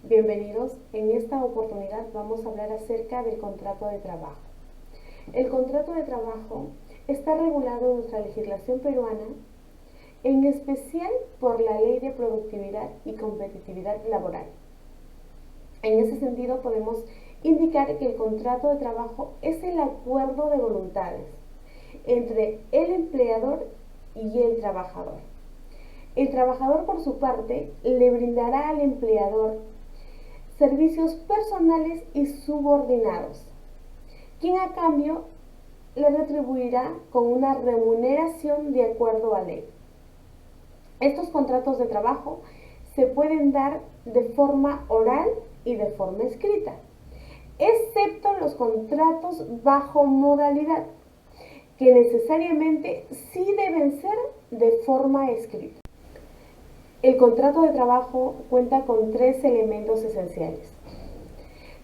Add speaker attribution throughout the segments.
Speaker 1: Bienvenidos. En esta oportunidad vamos a hablar acerca del contrato de trabajo. El contrato de trabajo está regulado en nuestra legislación peruana, en especial por la Ley de Productividad y Competitividad Laboral. En ese sentido podemos indicar que el contrato de trabajo es el acuerdo de voluntades entre el empleador y el trabajador. El trabajador, por su parte, le brindará al empleador servicios personales y subordinados, quien a cambio le retribuirá con una remuneración de acuerdo a ley. Estos contratos de trabajo se pueden dar de forma oral y de forma escrita, excepto los contratos bajo modalidad, que necesariamente sí deben ser de forma escrita. El contrato de trabajo cuenta con 3 elementos esenciales.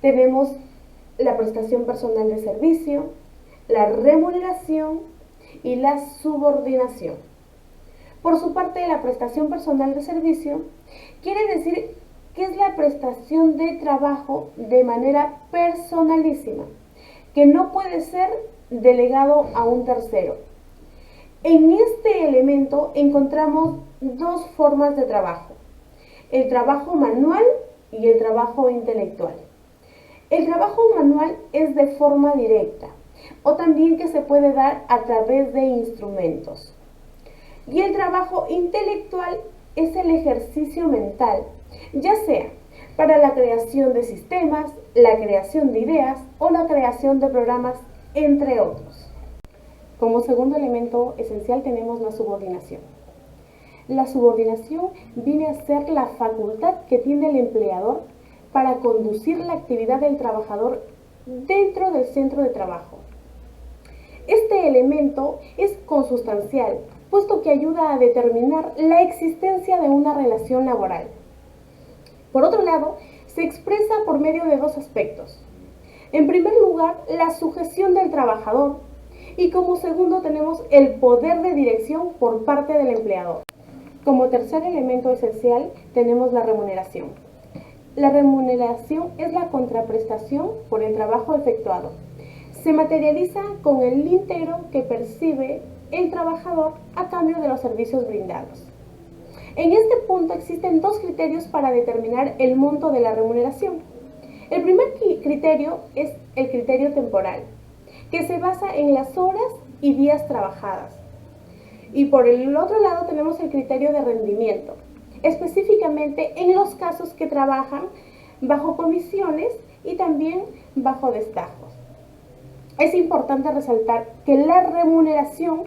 Speaker 1: Tenemos la prestación personal de servicio, la remuneración y la subordinación. Por su parte, la prestación personal de servicio quiere decir que es la prestación de trabajo de manera personalísima, que no puede ser delegado a un tercero. En este elemento encontramos 2 formas de trabajo: el trabajo manual y el trabajo intelectual. El trabajo manual es de forma directa o también que se puede dar a través de instrumentos. Y el trabajo intelectual es el ejercicio mental, ya sea para la creación de sistemas, la creación de ideas o la creación de programas, entre otros. Como segundo elemento esencial tenemos la subordinación. La subordinación viene a ser la facultad que tiene el empleador para conducir la actividad del trabajador dentro del centro de trabajo. Este elemento es consustancial, puesto que ayuda a determinar la existencia de una relación laboral. Por otro lado, se expresa por medio de 2 aspectos. En primer lugar, la sujeción del trabajador, y como segundo tenemos el poder de dirección por parte del empleador. Como tercer elemento esencial tenemos la remuneración. La remuneración es la contraprestación por el trabajo efectuado. Se materializa con el íntegro que percibe el trabajador a cambio de los servicios brindados. En este punto existen 2 criterios para determinar el monto de la remuneración. El primer criterio es el criterio temporal, que se basa en las horas y días trabajadas. Y por el otro lado tenemos el criterio de rendimiento, específicamente en los casos que trabajan bajo comisiones y también bajo destajos. Es importante resaltar que la remuneración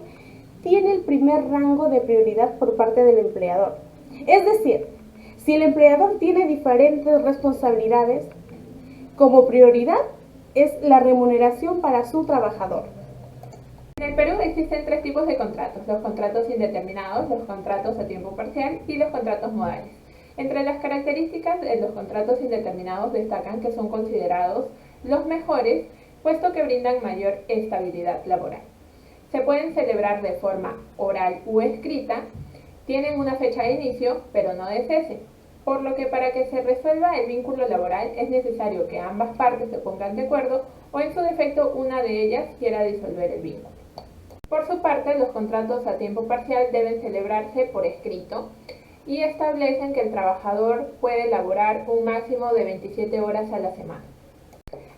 Speaker 1: tiene el primer rango de prioridad por parte del empleador. Es decir, si el empleador tiene diferentes responsabilidades, como prioridad es la remuneración para su trabajador.
Speaker 2: En el Perú existen 3 tipos de contratos: los contratos indeterminados, los contratos a tiempo parcial y los contratos modales. Entre las características de los contratos indeterminados destacan que son considerados los mejores, puesto que brindan mayor estabilidad laboral. Se pueden celebrar de forma oral o escrita, tienen una fecha de inicio, pero no de cese, por lo que para que se resuelva el vínculo laboral es necesario que ambas partes se pongan de acuerdo o en su defecto una de ellas quiera disolver el vínculo. Por su parte, los contratos a tiempo parcial deben celebrarse por escrito y establecen que el trabajador puede laborar un máximo de 27 horas a la semana.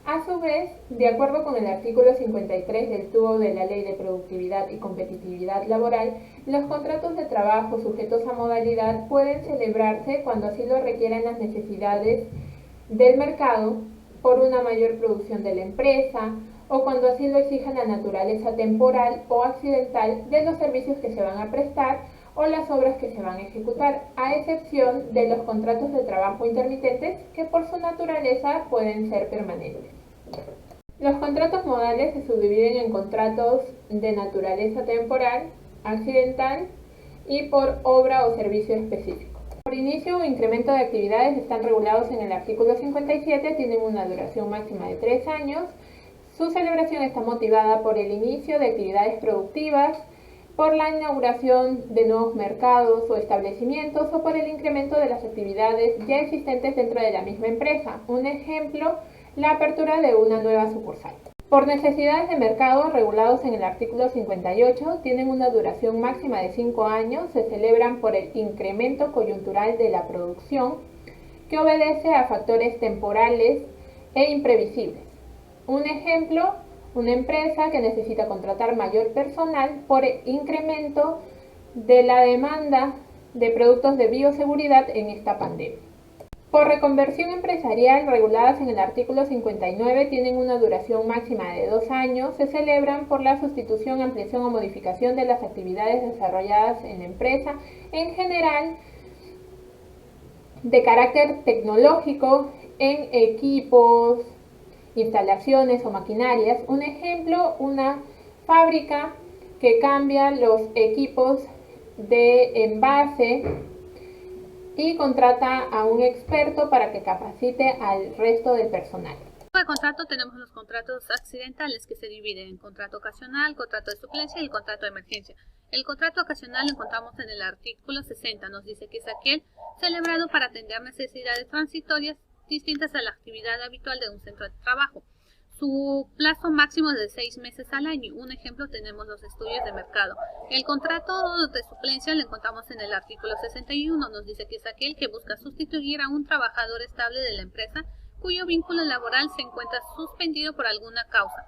Speaker 2: A su vez, de acuerdo con el artículo 53 del TUO de la Ley de Productividad y Competitividad Laboral, los contratos de trabajo sujetos a modalidad pueden celebrarse cuando así lo requieran las necesidades del mercado, por una mayor producción de la empresa, o cuando así lo exija la naturaleza temporal o accidental de los servicios que se van a prestar o las obras que se van a ejecutar, a excepción de los contratos de trabajo intermitentes, que por su naturaleza pueden ser permanentes. Los contratos modales se subdividen en contratos de naturaleza temporal, accidental y por obra o servicio específico. Por inicio o incremento de actividades están regulados en el artículo 57, tienen una duración máxima de 3 años. Su celebración está motivada por el inicio de actividades productivas, por la inauguración de nuevos mercados o establecimientos o por el incremento de las actividades ya existentes dentro de la misma empresa. Un ejemplo, la apertura de una nueva sucursal. Por necesidades de mercado regulados en el artículo 58, tienen una duración máxima de 5 años, se celebran por el incremento coyuntural de la producción que obedece a factores temporales e imprevisibles. Un ejemplo, una empresa que necesita contratar mayor personal por el incremento de la demanda de productos de bioseguridad en esta pandemia. Por reconversión empresarial reguladas en el artículo 59 tienen una duración máxima de 2 años, se celebran por la sustitución, ampliación o modificación de las actividades desarrolladas en la empresa, en general de carácter tecnológico, en equipos, instalaciones o maquinarias. Un ejemplo, una fábrica que cambia los equipos de envase y contrata a un experto para que capacite al resto del personal.
Speaker 3: De contrato tenemos los contratos accidentales que se dividen en contrato ocasional, contrato de suplencia y el contrato de emergencia. El contrato ocasional lo encontramos en el artículo 60, nos dice que es aquel celebrado para atender necesidades transitorias distintas a la actividad habitual de un centro de trabajo. Su plazo máximo es de 6 meses al año. Un ejemplo tenemos los estudios de mercado. El contrato de suplencia lo encontramos en el artículo 61. Nos dice que es aquel que busca sustituir a un trabajador estable de la empresa cuyo vínculo laboral se encuentra suspendido por alguna causa.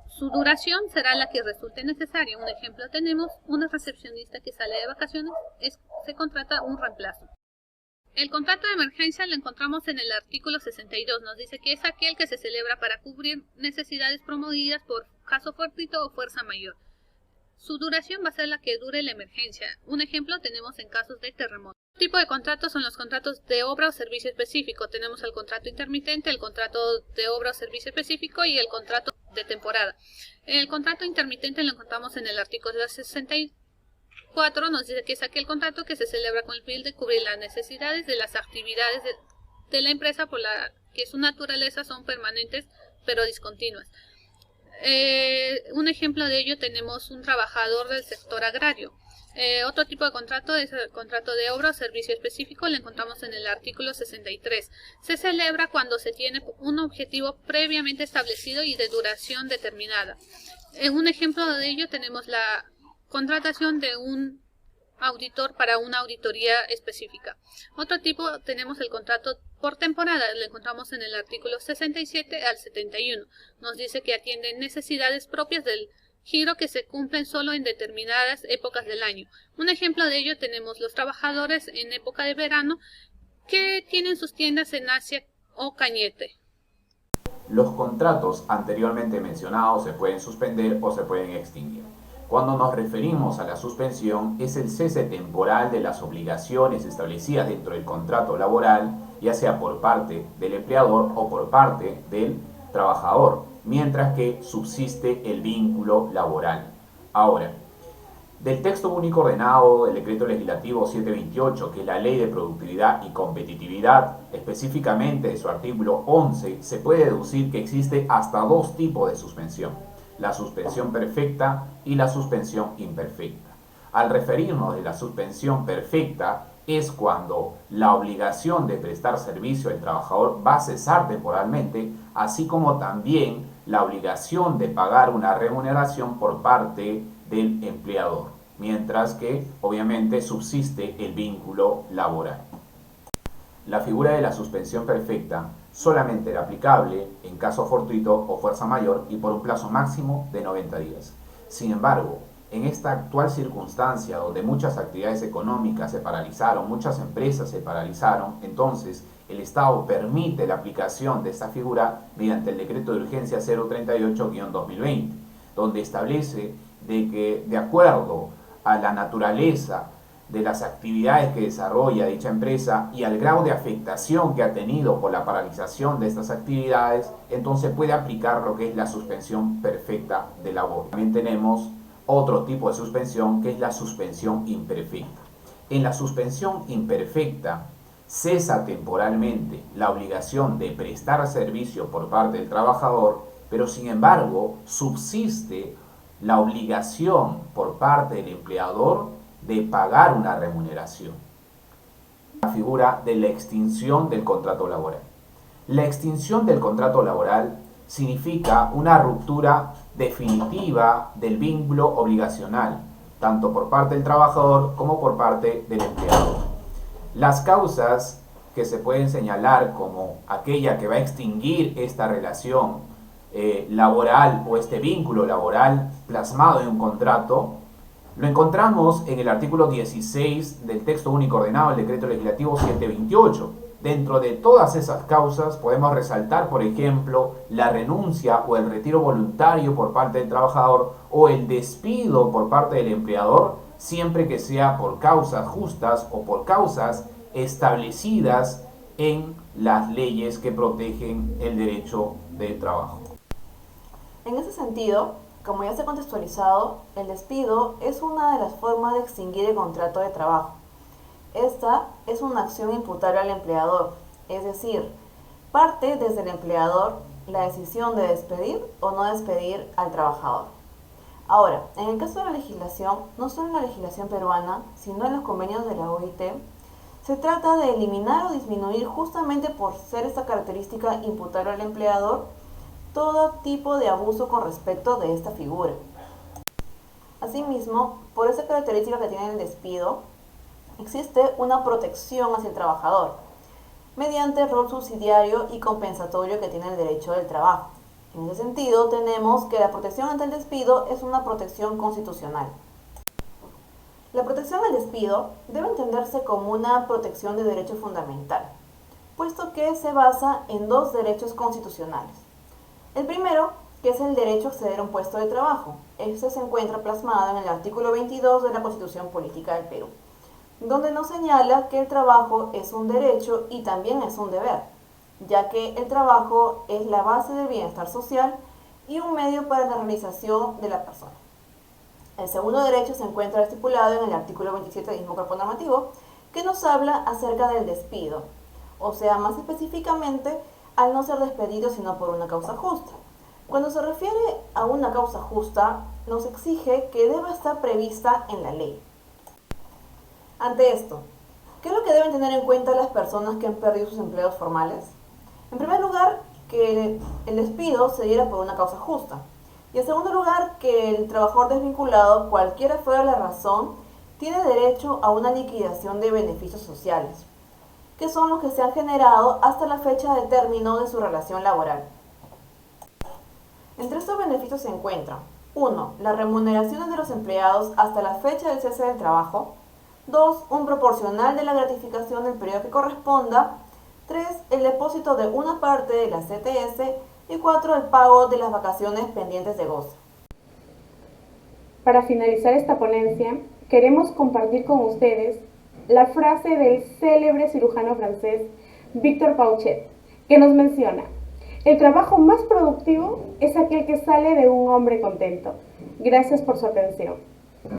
Speaker 3: Su duración será la que resulte necesaria. Un ejemplo tenemos una recepcionista que sale de vacaciones, se contrata un reemplazo. El contrato de emergencia lo encontramos en el artículo 62. Nos dice que es aquel que se celebra para cubrir necesidades promovidas por caso fortuito o fuerza mayor. Su duración va a ser la que dure la emergencia. Un ejemplo tenemos en casos de terremoto. El tipo de contratos son los contratos de obra o servicio específico. Tenemos el contrato intermitente, el contrato de obra o servicio específico y el contrato de temporada. El contrato intermitente lo encontramos en el artículo 64. Nos dice que es aquel contrato que se celebra con el fin de cubrir las necesidades de las actividades de la empresa por la que su naturaleza son permanentes pero discontinuas. Un ejemplo de ello tenemos un trabajador del sector agrario. Otro tipo de contrato es el contrato de obra o servicio específico, lo encontramos en el artículo 63. Se celebra cuando se tiene un objetivo previamente establecido y de duración determinada. Un ejemplo de ello tenemos la contratación de un auditor para una auditoría específica. Otro tipo tenemos el contrato por temporada, lo encontramos en el artículo 67 al 71. Nos dice que atiende necesidades propias del giro que se cumplen solo en determinadas épocas del año. Un ejemplo de ello tenemos los trabajadores en época de verano que tienen sus tiendas en Asia o Cañete.
Speaker 4: Los contratos anteriormente mencionados se pueden suspender o se pueden extinguir. Cuando nos referimos a la suspensión, es el cese temporal de las obligaciones establecidas dentro del contrato laboral, ya sea por parte del empleador o por parte del trabajador, mientras que subsiste el vínculo laboral. Ahora, del texto único ordenado del decreto legislativo 728, que es la Ley de Productividad y Competitividad, específicamente de su artículo 11, se puede deducir que existe hasta 2 tipos de suspensión: la suspensión perfecta y la suspensión imperfecta. Al referirnos de la suspensión perfecta, es cuando la obligación de prestar servicio al trabajador va a cesar temporalmente, así como también la obligación de pagar una remuneración por parte del empleador, mientras que obviamente subsiste el vínculo laboral. La figura de la suspensión perfecta solamente era aplicable en caso fortuito o fuerza mayor y por un plazo máximo de 90 días. Sin embargo, en esta actual circunstancia donde muchas actividades económicas se paralizaron, muchas empresas se paralizaron, entonces el Estado permite la aplicación de esta figura mediante el decreto de urgencia 038-2020, donde establece de que de acuerdo a la naturaleza de las actividades que desarrolla dicha empresa y al grado de afectación que ha tenido por la paralización de estas actividades, entonces puede aplicar lo que es la suspensión perfecta de labor. También tenemos otro tipo de suspensión, que es la suspensión imperfecta. En la suspensión imperfecta cesa temporalmente la obligación de prestar servicio por parte del trabajador, pero sin embargo subsiste la obligación por parte del empleador de pagar una remuneración. La figura de la extinción del contrato laboral. La extinción del contrato laboral significa una ruptura definitiva del vínculo obligacional, tanto por parte del trabajador como por parte del empleador. Las causas que se pueden señalar como aquella que va a extinguir esta relación laboral o este vínculo laboral plasmado en un contrato, lo encontramos en el artículo 16 del texto único ordenado del decreto legislativo 728. Dentro de todas esas causas podemos resaltar, por ejemplo, la renuncia o el retiro voluntario por parte del trabajador o el despido por parte del empleador, siempre que sea por causas justas o por causas establecidas en las leyes que protegen el derecho del trabajo.
Speaker 5: En ese sentido, como ya se ha contextualizado, el despido es una de las formas de extinguir el contrato de trabajo. Esta es una acción imputable al empleador, es decir, parte desde el empleador la decisión de despedir o no despedir al trabajador. Ahora, en el caso de la legislación, no solo en la legislación peruana, sino en los convenios de la OIT, se trata de eliminar o disminuir, justamente por ser esta característica imputable al empleador, todo tipo de abuso con respecto de esta figura. Asimismo, por esa característica que tiene el despido, existe una protección hacia el trabajador, mediante el rol subsidiario y compensatorio que tiene el derecho del trabajo. En ese sentido, tenemos que la protección ante el despido es una protección constitucional. La protección al despido debe entenderse como una protección de derecho fundamental, puesto que se basa en dos derechos constitucionales. El primero, que es el derecho a acceder a un puesto de trabajo. Este se encuentra plasmado en el artículo 22 de la Constitución Política del Perú, donde nos señala que el trabajo es un derecho y también es un deber, ya que el trabajo es la base del bienestar social y un medio para la realización de la persona. El segundo derecho se encuentra estipulado en el artículo 27 del mismo cuerpo normativo, que nos habla acerca del despido, o sea, más específicamente, al no ser despedido sino por una causa justa. Cuando se refiere a una causa justa, nos exige que deba estar prevista en la ley. Ante esto, ¿qué es lo que deben tener en cuenta las personas que han perdido sus empleos formales? En primer lugar, que el despido se diera por una causa justa. Y en segundo lugar, que el trabajador desvinculado, cualquiera fuera la razón, tiene derecho a una liquidación de beneficios sociales, que son los que se han generado hasta la fecha de término de su relación laboral. Entre estos beneficios se encuentran: 1. Las remuneraciones de los empleados hasta la fecha del cese del trabajo. 2. Un proporcional de la gratificación del periodo que corresponda. 3. El depósito de una parte de la CTS. Y 4. El pago de las vacaciones pendientes de goce.
Speaker 1: Para finalizar esta ponencia, queremos compartir con ustedes la frase del célebre cirujano francés Victor Pauchet, que nos menciona: el trabajo más productivo es aquel que sale de un hombre contento. Gracias por su atención.